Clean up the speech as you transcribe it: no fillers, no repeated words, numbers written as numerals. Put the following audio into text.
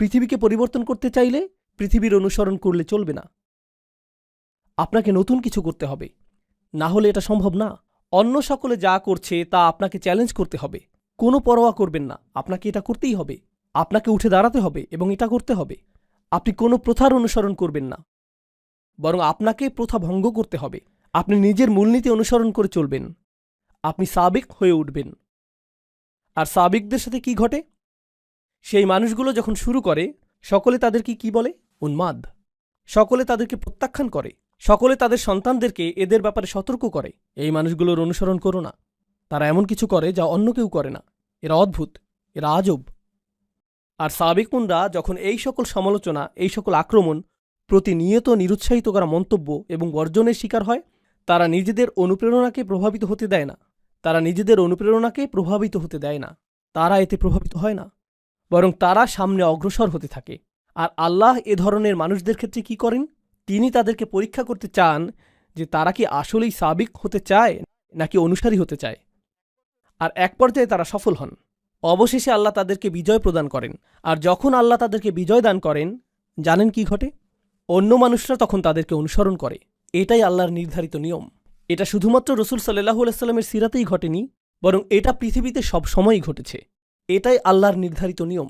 পৃথিবীকে পরিবর্তন করতে চাইলে পৃথিবীর অনুসরণ করলে চলবে না, আপনাকে নতুন কিছু করতে হবে, না হলে এটা সম্ভব না। অন্য সকলে যা করছে তা আপনাকে চ্যালেঞ্জ করতে হবে। কোনো পরোয়া করবেন না, আপনাকে এটা করতেই হবে, আপনাকে উঠে দাঁড়াতে হবে এবং এটা করতে হবে। আপনি কোনো প্রথার অনুসরণ করবেন না, বরং আপনাকে প্রথা ভঙ্গ করতে হবে। আপনি নিজের মূলনীতি অনুসরণ করে চলবেন, আপনি সাবিক হয়ে উঠবেন। আর সাবিকদের সাথে কি ঘটে? সেই মানুষগুলো যখন শুরু করে, সকলে তাদেরকে কি বলে? উন্মাদ। সকলে তাদেরকে প্রত্যাখ্যান করে, সকলে তাদের সন্তানদেরকে এদের ব্যাপারে সতর্ক করে, এই মানুষগুলোর অনুসরণ করো না, তারা এমন কিছু করে যা অন্য কেউ করে না, এরা অদ্ভুত, এরা আজব। আর সাবিকুনরা যখন এই সকল সমালোচনা, এই সকল আক্রমণ, প্রতিনিয়ত নিরুৎসাহিত করা মন্তব্য এবং বর্জনের শিকার হয়, তারা নিজেদের অনুপ্রেরণাকে প্রভাবিত হতে দেয় না, তারা এতে প্রভাবিত হয় না, বরং তারা সামনে অগ্রসর হতে থাকে। আর আল্লাহ এ ধরনের মানুষদের ক্ষেত্রে কি করেন? তিনি তাদেরকে পরীক্ষা করতে চান যে তারা কি আসলেই সাবিক হতে চায় নাকি অনুসারী হতে চায়। আর এক পর্যায়ে তারা সফল হন। অবশেষে আল্লাহ তাদেরকে বিজয় প্রদান করেন। আর যখন আল্লাহ তাদেরকে বিজয় দান করেন, জানেন কি ঘটে? অন্য মানুষরা তখন তাদেরকে অনুসরণ করে। এটাই আল্লাহর নির্ধারিত নিয়ম। এটা শুধুমাত্র রসুল সাল্লাল্লাহু আলাইহি সাল্লামের সিরাতেই ঘটেনি, বরং এটা পৃথিবীতে সব সময়ই ঘটেছে। এটাই আল্লাহর নির্ধারিত নিয়ম।